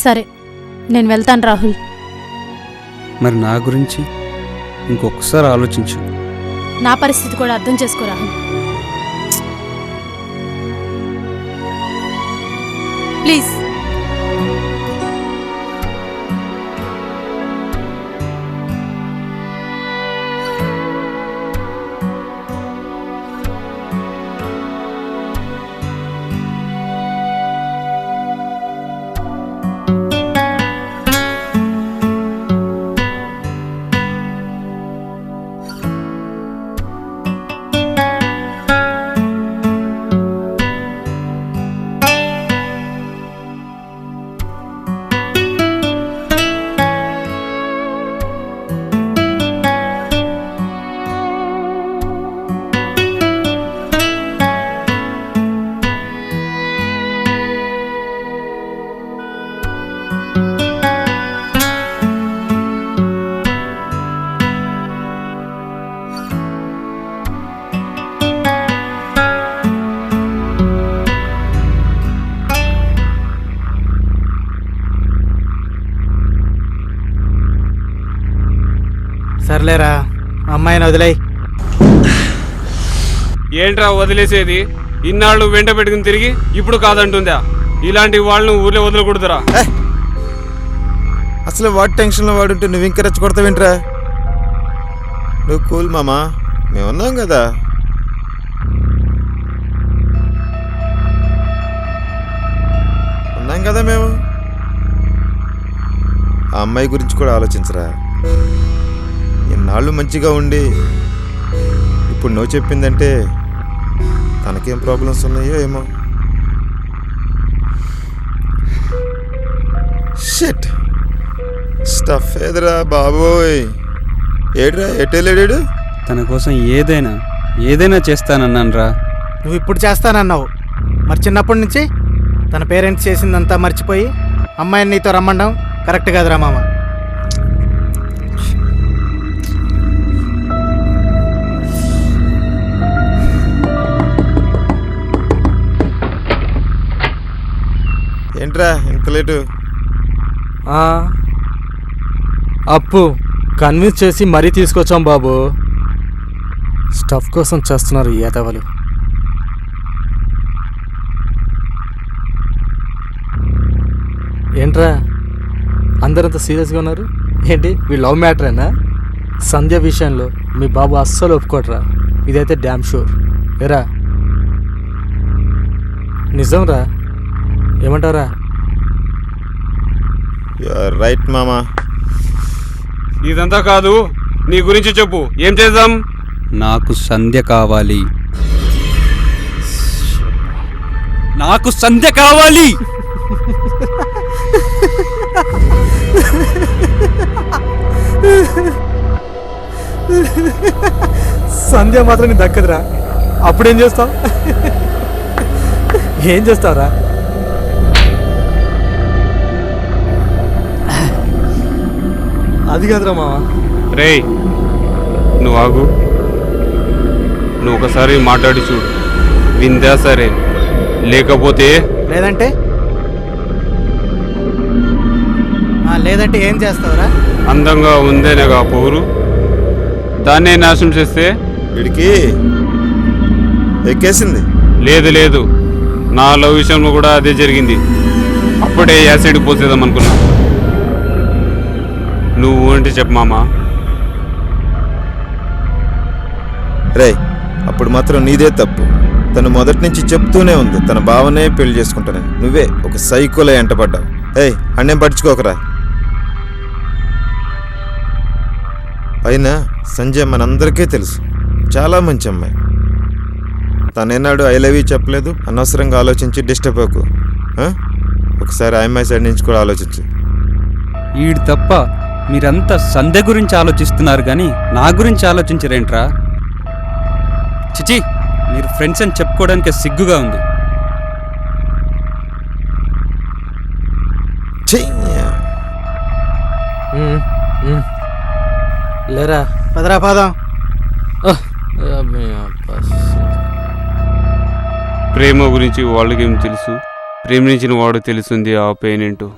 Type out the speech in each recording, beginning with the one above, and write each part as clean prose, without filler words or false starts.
సరే, నేను వెళ్తాను రాహుల్. మరి నా గురించి ఇంకొకసారి ఆలోచించు. నా పరిస్థితి కూడా అర్థం చేసుకో రాహుల్. ప్లీజ్. సర్లేరా, అమ్మాయిని వదిలేయి. ఏంట్రా వదిలేసేది? ఇన్నాళ్ళు వెంట పెట్టుకుని తిరిగి ఇప్పుడు కాదంటుందా? ఇలాంటి వాళ్ళను ఊర్లో వదలకూడదురా. అసలు వాడి టెన్షన్లో వాడుంటే నువ్వు ఇంకా రెచ్చగొడతావేంట్రా? నువ్వు కూల్ మామా, మేమున్నాం కదా. ఉన్నాం కదా మేము. ఆ అమ్మాయి గురించి కూడా ఆలోచించరా. ఎన్నాళ్ళు మంచిగా ఉండి ఇప్పుడు నువ్వు చెప్పిందంటే తనకేం ప్రాబ్లమ్స్ ఉన్నాయో ఏమో. షిట్, స్టఫ్ ఏదిరా బాబోయ్. ఏడ్రా, ఎట్టేలేడు? తన కోసం ఏదైనా చేస్తానన్నాను రా. నువ్వు ఇప్పుడు చేస్తానన్నావు, మరి చిన్నప్పటి నుంచి తన పేరెంట్స్ చేసిందంతా మర్చిపోయి అమ్మాయిని నీతో రమ్మండం కరెక్ట్ కాదురా మామ. ఏంట్రా ఇంత లేటు? అప్పు కన్విన్స్ చేసి మరీ తీసుకొచ్చాం బాబు. స్టఫ్ కోసం చేస్తున్నారు ఈ ఏతవలు. ఏంట్రా అందరంతా సీరియస్గా ఉన్నారు? ఏంటి వీ లవ్ మ్యాటరేనా? సంధ్య విషయంలో మీ బాబు అస్సలు ఒప్పుకోట్రా, ఇదైతే డ్యామ్ షూర్. ఎరా నిజంరా, ఏమంటారా? రైట్ మామా. ఇదంతా కాదు, నీ గురించి చెప్పు. ఏం చేద్దాం? నాకు సంధ్య కావాలి. నాకు సంధ్య కావాలి. సంధ్య మాత్రం నీ దక్కదురా. అప్పుడేం చేస్తావు? ఏం చేస్తావురా? అది కాదురా మావా. రేయ్, నువ్వు ఆగు. నువ్వు ఒకసారి మాట్లాడి చూడు, విందా సరే, లేకపోతే లేదంటే లేదంటే ఏం చేస్తావురా? అందంగా ఉందేనగా పోరు, దాన్నే నాశనం చేస్తే వీడికి ఎక్కేసింది. లేదు, నా లవ్ విషయంలో కూడా అదే జరిగింది. అప్పుడే యాసిడ్ పోసేద్దాం అనుకున్నా. నువ్వు అంటే చెప్పు మామా. రే, అప్పుడు మాత్రం నీదే తప్పు. తను మొదటి నుంచి చెప్తూనే ఉంది తన భావనే పెళ్లి చేసుకుంటానని. నువ్వే ఒక సైకోలో ఎంటపడ్డావు. ఏయ్, అన్నేం పట్టించుకోకరా. పైన సంజయ్ మనందరికీ తెలుసు, చాలా మంచి అమ్మాయి. తనేనాడు ఐ లవ్ యూ చెప్పలేదు. అనవసరంగా ఆలోచించి డిస్టర్బ్ అవ్వకు. ఒకసారి ఆ అమ్మాయి సైడ్ నుంచి కూడా ఆలోచించు. ఈడు తప్ప మీరంతా సంధ్య గురించి ఆలోచిస్తున్నారు కానీ నా గురించి ఆలోచించరేంట్రా? చిచి, మీరు ఫ్రెండ్స్ అని చెప్పుకోవడానికి సిగ్గుగా ఉంది. లేరా, పదరా పాదం. ప్రేమ గురించి వాళ్ళకేం తెలుసు? ప్రేమించిన వాడు తెలుస్తుంది ఆ పెయిన్ ఏంటో.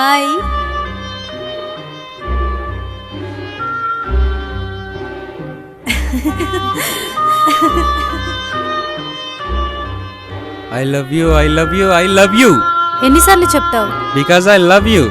Hi. I love you, I love you, I love you. ఎన్నిసార్లు చెప్తావు? Because I love you.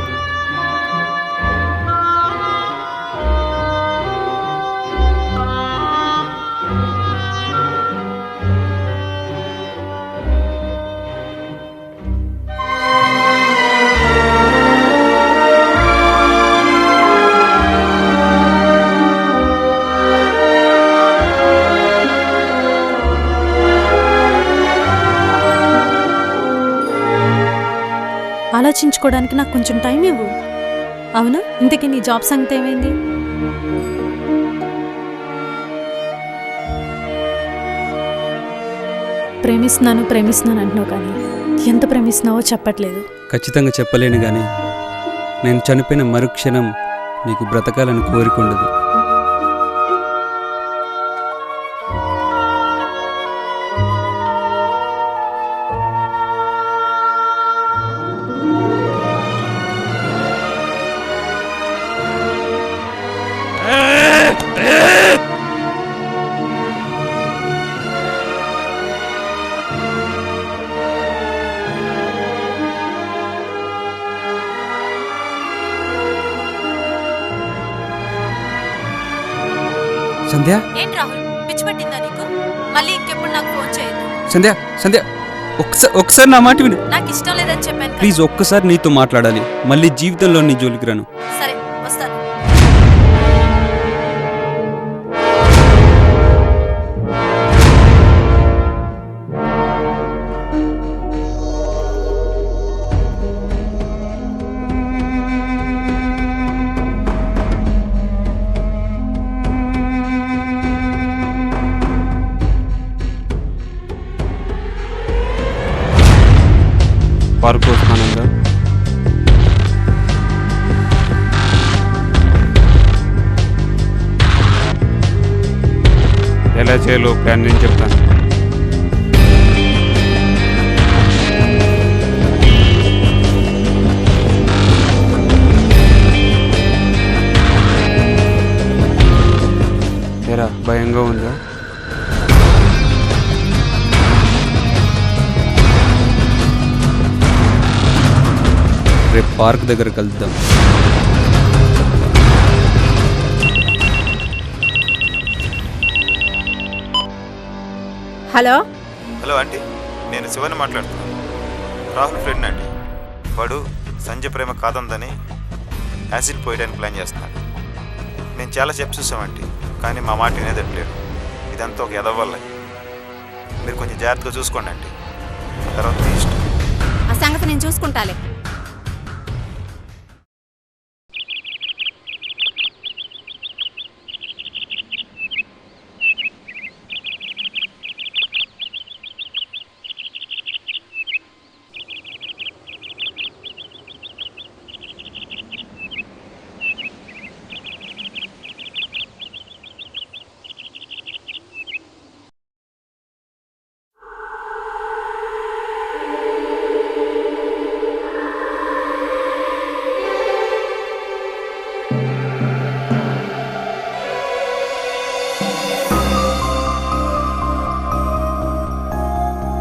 ఆలోచించుకోవడానికి నాకు కొంచెం టైం ఇవ్వు. అవును, ఇంతకీ నీ జాబ్ సంగతి ఏమైంది? ప్రేమిస్తున్నాను ప్రేమిస్తున్నాను అంటున్నావు, కానీ ఎంత ప్రేమిస్తున్నావో చెప్పట్లేదు. ఖచ్చితంగా చెప్పలేను కానీ నేను చనిపోయిన మరుక్షణం నీకు బ్రతకాలని కోరికుండదు. సంధ్య, ఏంటి రాహుల్, పిచ్చి పట్టిందా నీకు? మళ్ళీ ఇంకెప్పుడు నాకు ఫోన్ చేయొద్దు. సంధ్య, సంధ్య, ఒక్కసారి నా మాట విను. నాకు ఇష్టం లేదని చెప్పాను కదా. ప్లీజ్ ఒక్కసారి నీతో మాట్లాడాలి. మళ్ళీ జీవితంలో నీ జోలికి రాను. సరే, వస్తాను. పార్కు వస్తానందా? ఎలా చేయాలో ప్లాన్ నేను చెప్తాను. ఏరా, భయంగా ఉందా? రేపు పార్క్ దగ్గర కలుద్దాం. హలో. హలో ఆంటీ, నేను శివని మాట్లాడుతున్నాను. రాహుల్ ఫ్రెండ్ అండి. వాడు సంజయ్ ప్రేమ కాదందని యాసిడ్ పోయడానికి ప్లాన్ చేస్తున్నాడు. మేము చాలా చెప్పి చూసామంటీ, కానీ మా మాట వినేదట్లేదు. ఇదంతా ఒక ఎదవ వల్ల. మీరు కొంచెం జాగ్రత్తగా చూసుకోండి ఆంటీ. తర్వాత మీ ఇష్టం. ఆ సంగతి నేను చూసుకుంటాలే.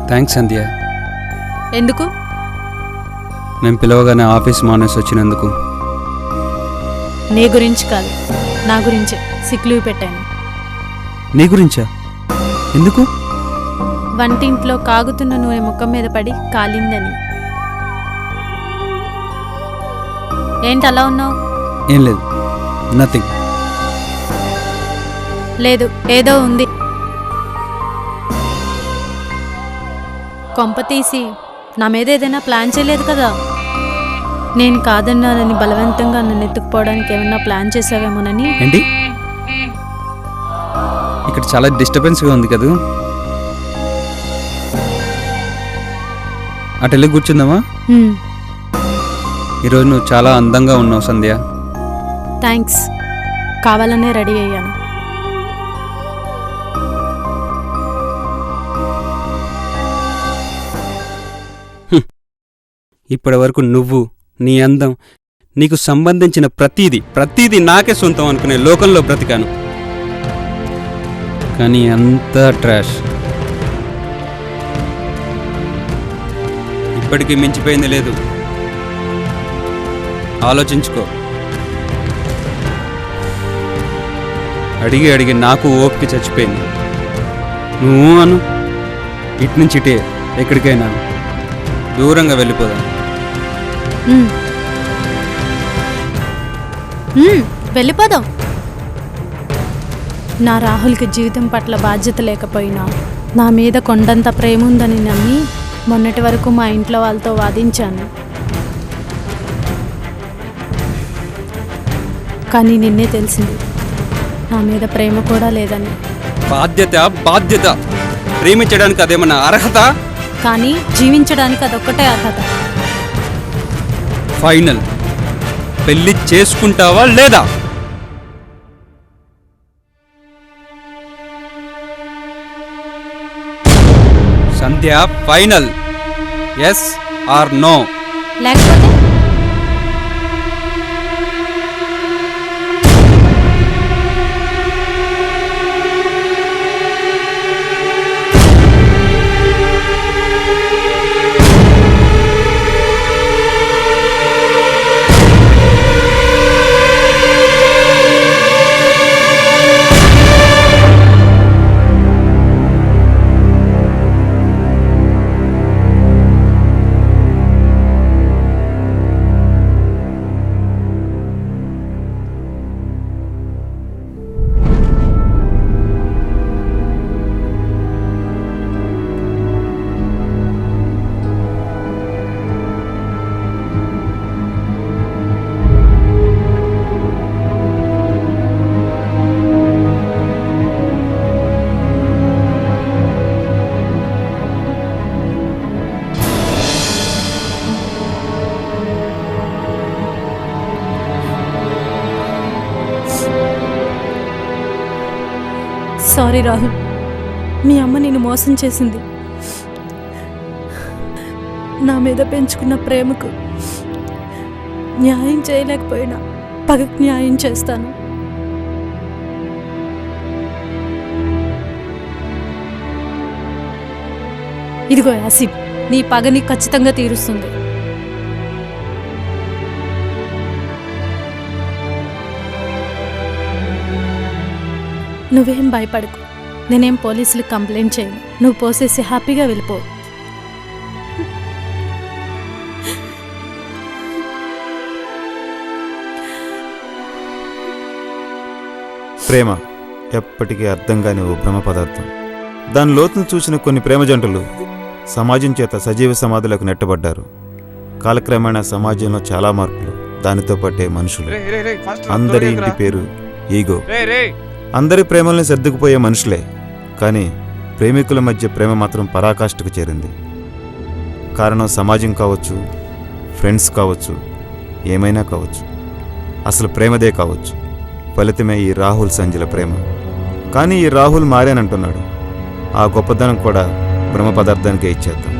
థ్యాంక్స్ సంధ్య. ఎందుకు? నేను పిలవగానే ఆఫీస్ మానేసి వచ్చినందుకు. నీ గురించి కాదు, నా గురించే సిక్ లీవ్ పెట్టాను. నీ గురించా? ఎందుకు? వంటింట్లో కాగుతున్న నూనె ముఖం మీద పడి కాలిందని. ఏంటి అలా ఉన్నావు? ఏం లేదు, నథింగ్. లేదు, ఏదో ఉంది. కొంప తీసి నా మీద ఏదైనా ప్లాన్ చేయలేదు కదా? నేను కాదన్నానని బలవంతంగా నన్ను ఎత్తుకుపోవడానికి ఏమైనా ప్లాన్ చేసావేమోనని. ఏంటి? ఇక్కడ చాలా డిస్టర్బెన్స్గా ఉంది కదా. అటు వెళ్ళి కూర్చుందామా? ఈరోజు నువ్వు చాలా అందంగా ఉన్నావు సంధ్య. థ్యాంక్స్. కావాలనే రెడీ అయ్యాను. ఇప్పటి వరకు నువ్వు, నీ అందం, నీకు సంబంధించిన ప్రతీది నాకే సొంతం అనుకునే లోకంలో బ్రతికాను. కానీ అంతా ట్రాష్. ఇప్పటికీ మించిపోయింది లేదు. ఆలోచించుకో. అడిగి నాకు ఓపిక చచ్చిపోయింది. నువ్వు అను, ఇటు నుంచి ఇటే ఎక్కడికైనా దూరంగా వెళ్ళిపోదాం. వెళ్ళిపోదాం. నా రాహుల్కి జీవితం పట్ల బాధ్యత లేకపోయినా నా మీద కొండంత ప్రేమ ఉందని నమ్మి మొన్నటి వరకు మా ఇంట్లో వాళ్ళతో వాదించాను. కానీ నిన్నే తెలిసింది నా మీద ప్రేమ కూడా లేదని. బాధ్యత ప్రేమించడానికి అదేమన్నా అర్హత? కానీ జీవించడానికి అదొక్కటే అర్హత. ఫైనల్. పెళ్లి చేసుకుంటావా లేదా? Sandhya, final. Yes or no? లేకపోతే సారీ రాహుల్, మీ అమ్మ నిన్ను మోసం చేసింది. నా మీద పెంచుకున్న ప్రేమకు న్యాయం చేయలేకపోయినా పగకు న్యాయం చేస్తాను. ఇదిగో యాసిడ్, నీ పగని ఖచ్చితంగా తీరుస్తుంది. నువ్వేం భయపడకు, నేనేం పోలీసులకు కంప్లైంట్ చేయను. నువ్వు పోసేసి హ్యాపీగా వెళ్ళిపో. ప్రేమ ఎప్పటికీ అర్థం కాని ఓ భ్రమ పదార్థం. దాని లోతును చూసిన కొన్ని ప్రేమ జంటలు సమాజం చేత సజీవ సమాధులకు నెట్టబడ్డారు. కాలక్రమేణా సమాజంలో చాలా మార్పులు, దానితో పట్టే మనుషులు. అందరి ఇంటి పేరు ఈగో. అందరి ప్రేమల్ని సర్దుకుపోయే మనుషులే, కానీ ప్రేమికుల మధ్య ప్రేమ మాత్రం పరాకాష్ఠకు చేరింది. కారణం సమాజం కావచ్చు, ఫ్రెండ్స్ కావచ్చు, ఏమైనా కావచ్చు, అసలు ప్రేమదే కావచ్చు. ఫలితమే ఈ రాహుల్ సంజల ప్రేమ. కానీ ఈ రాహుల్ మారానంటున్నాడు. ఆ గొప్పదనం కూడా భ్రమ పదార్థానికే ఇచ్చేద్దాం.